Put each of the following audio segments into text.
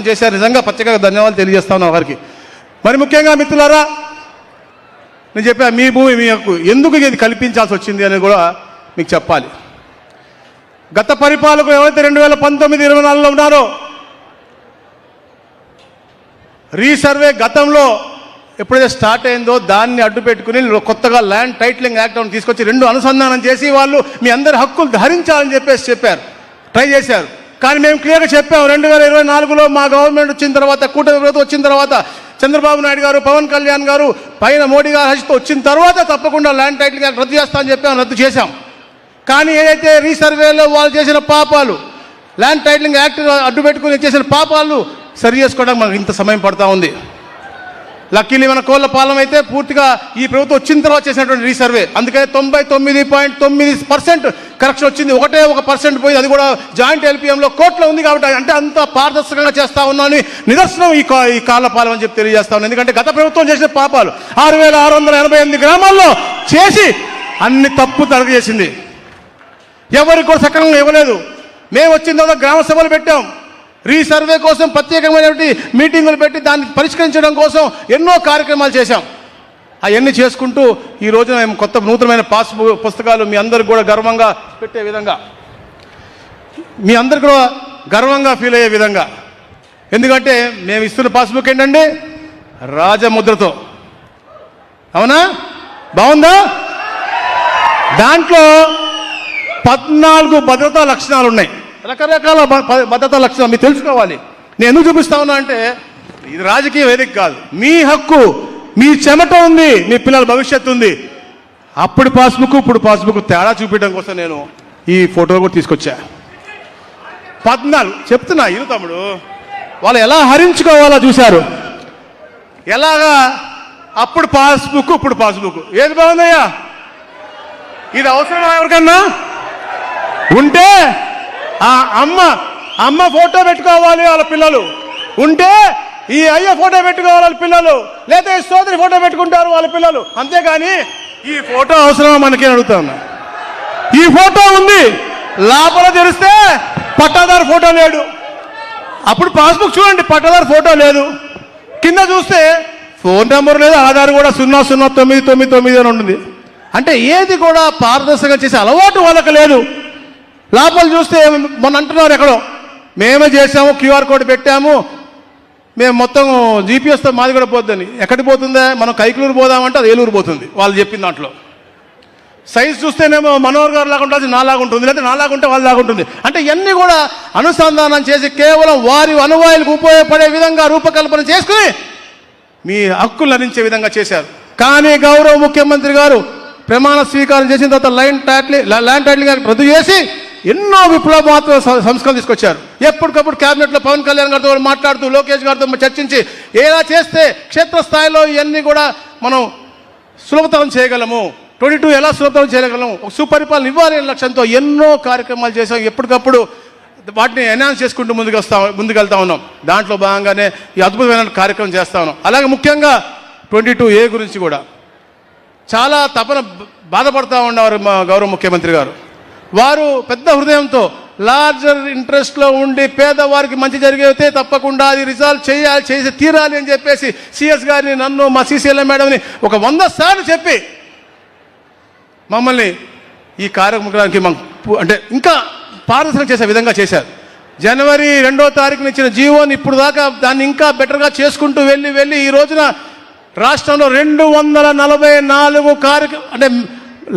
చేశారు. నిజంగా ప్రత్యేకంగా ధన్యవాదాలు తెలియజేస్తా ఉన్నాను వారికి. మరి ముఖ్యంగా మిత్రులారా, నేను చెప్పా మీ భూమి మీ హక్కు ఎందుకు ఇది కల్పించాల్సి వచ్చింది అనేది కూడా మీకు చెప్పాలి. గత పరిపాలకులు ఎవరైతే 2019-24లో ఉన్నారో రీసర్వే గతంలో ఎప్పుడైతే స్టార్ట్ అయిందో దాన్ని అడ్డు పెట్టుకుని కొత్తగా ల్యాండ్ టైటిలింగ్ యాక్ట్ అని తీసుకొచ్చి 2 అనుసంధానం చేసి వాళ్ళు మీ అందరి హక్కులు ధరించాలని చెప్పారు, ట్రై చేశారు. కానీ మేము క్లియర్గా చెప్పాము 2024లో మా గవర్నమెంట్ వచ్చిన తర్వాత, కూటమి ప్రభుత్వం వచ్చిన తర్వాత, చంద్రబాబు నాయుడు గారు, పవన్ కళ్యాణ్ గారు పైన మోడీ గారు హస్తో వచ్చిన తర్వాత తప్పకుండా ల్యాండ్ టైటిలింగ్ యాక్ట్ రద్దు చేస్తామని చెప్పాము, రద్దు చేశాం. కానీ ఏదైతే రీసర్వేలో వాళ్ళు చేసిన పాపాలు, ల్యాండ్ టైటిలింగ్ యాక్ట్ అడ్డు పెట్టుకుని చేసిన పాపాలు సరి చేసుకోవడానికి మనకు ఇంత సమయం పడుతూ ఉంది. లక్కీలీ మన కోళ్ళ పాలన అయితే పూర్తిగా ఈ ప్రభుత్వం వచ్చిన తర్వాత చేసినటువంటి రీసర్వే, అందుకనే 99.9% కరెక్షన్ వచ్చింది. 1% పోయింది, అది కూడా జాయింట్ ఎల్పిఎంలో కోర్టులో ఉంది కాబట్టి. అంటే అంత పారదర్శకంగా చేస్తా ఉన్నాను నిదర్శనం ఈ కాళ్ళ పాలన అని చెప్పి తెలియజేస్తా ఉన్నాను. ఎందుకంటే గత ప్రభుత్వం చేసిన పాపాలు 6,688 గ్రామాల్లో చేసి అన్ని తప్పు తరగ చేసింది, ఎవరికి కూడా సక్రమంగా ఇవ్వలేదు. మేము వచ్చిన తర్వాత గ్రామ సభలు పెట్టాం, రీసర్వే కోసం ప్రత్యేకమైనటువంటి మీటింగులు పెట్టి దాన్ని పరిష్కరించడం కోసం ఎన్నో కార్యక్రమాలు చేశాం. అవన్నీ చేసుకుంటూ ఈ రోజున మేము కొత్త నూతనమైన పుస్తకాలు మీ అందరికి కూడా గర్వంగా పెట్టే విధంగా, మీ అందరికి కూడా గర్వంగా ఫీల్ అయ్యే విధంగా. ఎందుకంటే మేము ఇస్తున్న పాస్బుక్ ఏంటండి, రాజముద్రతో. అవునా, బాగుందా? దాంట్లో 14 భద్రతా లక్షణాలు ఉన్నాయి, రకరకాల భద్రతా లక్షణాలు మీరు తెలుసుకోవాలి. నేను ఎందుకు చూపిస్తా ఉన్నా అంటే ఇది రాజకీయ వేదిక కాదు, మీ హక్కు, మీ చెమట ఉంది, మీ పిల్లల భవిష్యత్తు ఉంది. అప్పుడు పాస్బుక్ ఇప్పుడు పాస్బుక్ తేడా చూపించడం కోసం నేను ఈ ఫోటో కూడా తీసుకొచ్చా. 14 చెప్తున్నా ఇరు తమ్ముడు, వాళ్ళు ఎలా హరించుకోవాలో చూశారు. ఎలాగా అప్పుడు పాస్బుక్ ఇప్పుడు పాస్బుక్, ఏది బాగుందయ్యా? ఇది అవసరమా ఎవరికన్నా? ఉంటే ఆ అమ్మ ఫోటో పెట్టుకోవాలి వాళ్ళ పిల్లలు, ఉంటే ఈ అయ్య ఫోటో పెట్టుకోవాలి వాళ్ళ పిల్లలు, లేదా ఈ సోదరి ఫోటో పెట్టుకుంటారు వాళ్ళ పిల్లలు. అంతేగాని ఈ ఫోటో అవసరమా మనకి అడుగుతాను. ఈ ఫోటో ఉంది, లోపల తెరిస్తే పట్టాదారు ఫోటో లేడు. అప్పుడు పాస్బుక్ చూడండి, పట్టాదారు ఫోటో లేదు, కింద చూస్తే ఫోన్ నెంబర్ లేదు, ఆధార్ కూడా 00999 అని ఉంటుంది. అంటే ఏది కూడా పారదర్శకంగా చేసే అలవాటు వాళ్ళకి లేదు. లోపల చూస్తే మొన్న అంటున్నారు ఎక్కడో మేమే చేసాము, QR కోడ్ పెట్టాము, మేము మొత్తం GPS మాది కూడా పోద్దని. ఎక్కడికి పోతుందా? మనం కైకులూరు పోదామంటే అది ఏలూరు పోతుంది వాళ్ళు చెప్పిన దాంట్లో. సైజ్ చూస్తేనేమో మనోహర్ గారు లాగా ఉంటుంది, నాలాగా ఉంటుంది, లేదా నాలాగా ఉంటే వాళ్ళ లాగా ఉంటుంది. అంటే ఇవన్నీ కూడా అనుసంధానం చేసి కేవలం వారి అనువాయులకు ఉపయోగపడే విధంగా రూపకల్పన చేసుకుని మీ హక్కులు లభించే విధంగా చేశారు. కానీ గౌరవ ముఖ్యమంత్రి గారు ప్రమాణ స్వీకారం చేసిన తర్వాత ల్యాండ్ టైటిలింగ్ రద్దు చేసి ఎన్నో విప్లవాత్మక సంస్కరణలు తీసుకొచ్చారు. ఎప్పటికప్పుడు క్యాబినెట్లో పవన్ కళ్యాణ్ గారితో మాట్లాడుతూ, లోకేష్ గారితో చర్చించి ఎలా చేస్తే క్షేత్రస్థాయిలో ఇవన్నీ కూడా మనం సులభతరం చేయగలము, 22 ఎలా సులభతరం చేయగలము, ఒక సుపరిపాలన ఇవ్వాలి అనే లక్ష్యంతో ఎన్నో కార్యక్రమాలు చేసాం. ఎప్పటికప్పుడు వాటిని ఎన్హాన్స్ చేసుకుంటూ ముందుకెళ్తా ఉన్నాం. దాంట్లో భాగంగానే ఈ అద్భుతమైన కార్యక్రమం చేస్తా ఉన్నాం. అలాగే ముఖ్యంగా 22A గురించి కూడా చాలా బాధపడతా ఉన్నారు మా గౌరవ ముఖ్యమంత్రి గారు. వారు పెద్ద హృదయంతో లార్జర్ ఇంట్రెస్ట్లో ఉండి పేదవారికి మంచి జరిగితే తప్పకుండా అది రిజాల్వ్ చేసి తీరాలి అని చెప్పేసి CS గారిని, నన్ను, మా CCLM మేడంని ఒక 100 సార్లు చెప్పి మమ్మల్ని ఈ కార్యక్రమానికి అంటే ఇంకా పారదర్శకంగా చేసే విధంగా చేశారు. జనవరి 2వ తారీఖున ఇచ్చిన జీవోని ఇప్పుడు దాకా దాన్ని ఇంకా బెటర్గా చేసుకుంటూ వెళ్ళి ఈ రోజున రాష్ట్రంలో 244 అంటే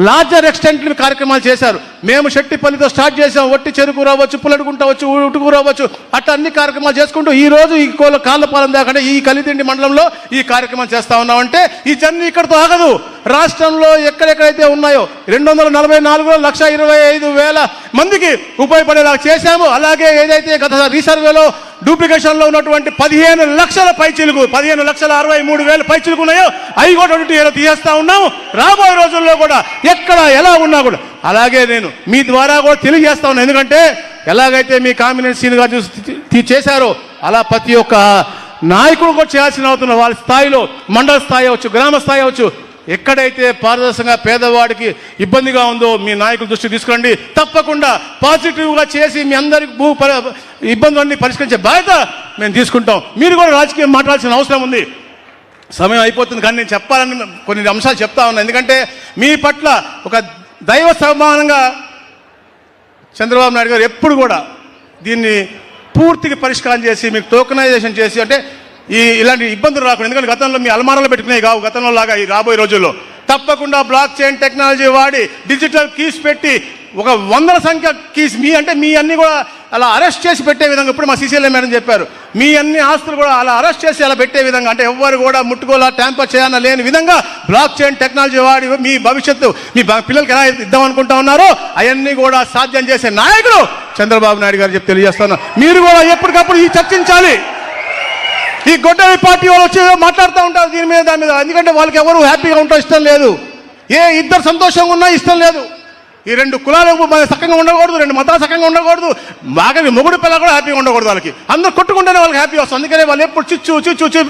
లార్జర్ ఎక్స్టెంట్ కార్యక్రమాలు చేశారు. మేము శెట్టిపల్లితో స్టార్ట్ చేసాం, ఒట్టి చెరుకు రావచ్చు, పుల్లడుకుంట వచ్చు, ఉటుకు రావచ్చు, అట్లా అన్ని కార్యక్రమాలు చేసుకుంటూ ఈ రోజు ఈ కాళ్ళపాలెం దాకా ఈ కలిదిండి మండలంలో ఈ కార్యక్రమం చేస్తా ఉన్నామంటే ఈ జర్నీ ఇక్కడితో ఆగదు. రాష్ట్రంలో ఎక్కడెక్కడైతే ఉన్నాయో 244లో 1,25,000 మందికి ఉపయోగపడేలా చేశాము. అలాగే ఏదైతే గత రీసర్వేలో డూప్లికేషన్లో ఉన్నటువంటి 15 లక్షల పైచిలుకు 15,63,000 పైచిలుకు ఉన్నాయో అవి కూడా 22 తీసేస్తా ఉన్నాము. రాబోయే రోజుల్లో కూడా ఎక్కడ ఎలా ఉన్నా కూడా అలాగే నేను మీ ద్వారా కూడా తెలియజేస్తా ఉన్నాను. ఎందుకంటే ఎలాగైతే మీ కాంబినేషన్ గారు చేశారో అలా ప్రతి ఒక్క నాయకుడు కూడా చేయాల్సిన అవుతున్న వాళ్ళ స్థాయిలో, మండల స్థాయి అవచ్చు, గ్రామ స్థాయి అవచ్చు, ఎక్కడైతే పారదర్శకంగా పేదవాడికి ఇబ్బందిగా ఉందో మీ నాయకుల దృష్టికి తీసుకురండి. తప్పకుండా పాజిటివ్గా చేసి మీ అందరికి ఇబ్బందులన్నీ పరిష్కరించే బాధ్యత మేము తీసుకుంటాం. మీరు కూడా రాజకీయం మాట్లాడాల్సిన అవసరం ఉంది. సమయం అయిపోతుంది, కానీ నేను చెప్పాలని కొన్ని అంశాలు చెప్తా ఉన్నాను. ఎందుకంటే మీ పట్ల ఒక దైవ సమానంగా చంద్రబాబు నాయుడు గారు ఎప్పుడు కూడా దీన్ని పూర్తిగా పరిష్కారం చేసి మీకు టోకనైజేషన్ చేసి, అంటే ఇలాంటి ఇబ్బందులు రాకుండా, ఎందుకంటే గతంలో మీ అల్మారాలు పెట్టుకునేవి కావు, గతంలో లాగా ఈ రాబోయే రోజుల్లో తప్పకుండా బ్లాక్ చైన్ టెక్నాలజీ వాడి డిజిటల్ కీస్ పెట్టి ఒక 100ల సంఖ్య కీస్ మీ అన్ని కూడా అలా అరెస్ట్ చేసి పెట్టే విధంగా, ఇప్పుడు మా సీసీఎల్ఏ మేడం చెప్పారు, మీ అన్ని ఆస్తులు కూడా అలా అరెస్ట్ చేసి అలా పెట్టే విధంగా, అంటే ఎవ్వరు కూడా ముట్టుకోలా ట్యాంపర్ చేయాలని లేని విధంగా బ్లాక్ చైన్ టెక్నాలజీ వాడి మీ భవిష్యత్తు మీ పిల్లలకి ఎలా ఇద్దాం అనుకుంటా ఉన్నారో అవన్నీ కూడా సాధ్యం చేసే నాయకుడు చంద్రబాబు నాయుడు గారు చెప్పి తెలియజేస్తున్నా. మీరు కూడా ఎప్పటికప్పుడు ఈ చర్చించాలి. ఈ గొడ్డలి పార్టీ వాళ్ళు వచ్చి మాట్లాడుతూ ఉంటారు దాని మీద, ఎందుకంటే వాళ్ళకి ఎవరు హ్యాపీగా ఉంటారు ఇష్టం లేదు. ఇద్దరు సంతోషంగా ఉన్నా ఇష్టం లేదు. ఈ 2 కులాలు సక్కంగా ఉండకూడదు, 2 మతాలు సక్కంగా ఉండకూడదు, బాగా మొగుడు పిల్ల కూడా హ్యాపీగా ఉండకూడదు. వాళ్ళకి అందరూ కొట్టుకుంటేనే వాళ్ళకి హ్యాపీ వస్తుంది. అందుకనే వాళ్ళు ఎప్పుడు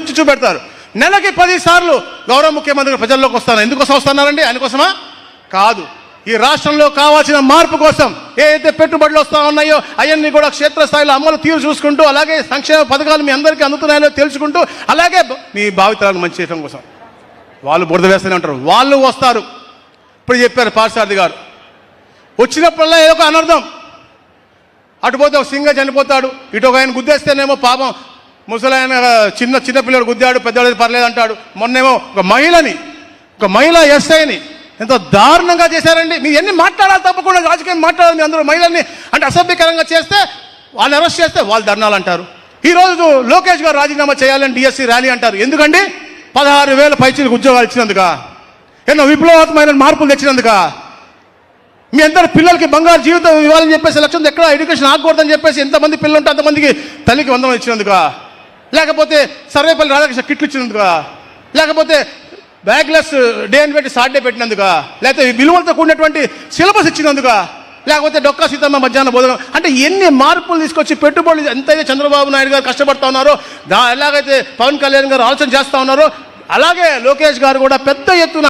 చిచ్చు పెడతారు. నెలకి 10 సార్లు గౌరవ ముఖ్యమంత్రి ప్రజల్లోకి వస్తాను. ఎందుకోసం వస్తున్నారండి? ఆయన కోసమా? కాదు, ఈ రాష్ట్రంలో కావాల్సిన మార్పు కోసం ఏదైతే పెట్టుబడులు వస్తా ఉన్నాయో అవన్నీ కూడా క్షేత్రస్థాయిలో అమలు తీరు చూసుకుంటూ, అలాగే సంక్షేమ పథకాలు మీ అందరికీ అందుతున్నాయో తెలుసుకుంటూ, అలాగే మీ భావితరాలకు మంచి చేయడం కోసం వాళ్ళు బురద వేస్తూనే ఉంటారు. వాళ్ళు వస్తారు. ఇప్పుడు చెప్పారు పార్సారథి గారు, వచ్చినప్పుడల్లా ఏదో ఒక అనర్థం. అటుపోతే ఒక సింగ చనిపోతాడు, ఇటు ఒక ఆయన గుద్దేస్తేనేమో పాపం ముసలాయన చిన్న పిల్లడు గుద్దాడు, పెద్దవాడు పర్లేదు అంటాడు. మొన్నేమో ఒక మహిళ ఎస్ఐని ఎంతో దారుణంగా చేశారండి. మీరు ఎన్ని మాట్లాడాలి, తప్పకుండా రాజకీయం మాట్లాడాలి. మీ అందరూ మహిళల్ని అంటే అసభ్యకరంగా చేస్తే, వాళ్ళని అరెస్ట్ చేస్తే వాళ్ళు ధర్నాలు అంటారు. ఈరోజు లోకేష్ గారు రాజీనామా చేయాలని డిఎస్సి ర్యాలీ అంటారు. ఎందుకండి? 16,000 పైచీలకు ఉద్యోగాలు ఇచ్చినందుక, ఎన్నో విప్లవాత్మకమైన మార్పులు తెచ్చినందుక, మీ అందరి పిల్లలకి బంగారు జీవితం ఇవ్వాలని చెప్పేసి లక్ష్యం, ఎక్కడ ఎడ్యుకేషన్ ఆగకూడదని చెప్పేసి ఎంతమంది పిల్లలు ఉంటే అంతమందికి తల్లికి 100 ఇచ్చినందుక, లేకపోతే సర్వేపల్లి రాధాకృష్ణ కిట్లు ఇచ్చినందుక, లేకపోతే బ్యాగ్లెస్ డే అని పెట్టి సాటర్డే పెట్టినందుక, లేకపోతే విలువలతో కూడినటువంటి సిలబస్ ఇచ్చినందుక, లేకపోతే డొక్కా సీతమ్మ మధ్యాహ్న బోధన, అంటే ఎన్ని మార్పులు తీసుకొచ్చి పెట్టుబడులు ఎంతైతే చంద్రబాబు నాయుడు గారు కష్టపడతా ఉన్నారో, ఎలాగైతే పవన్ కళ్యాణ్ గారు ఆలోచన చేస్తూ ఉన్నారో, అలాగే లోకేష్ గారు కూడా పెద్ద ఎత్తున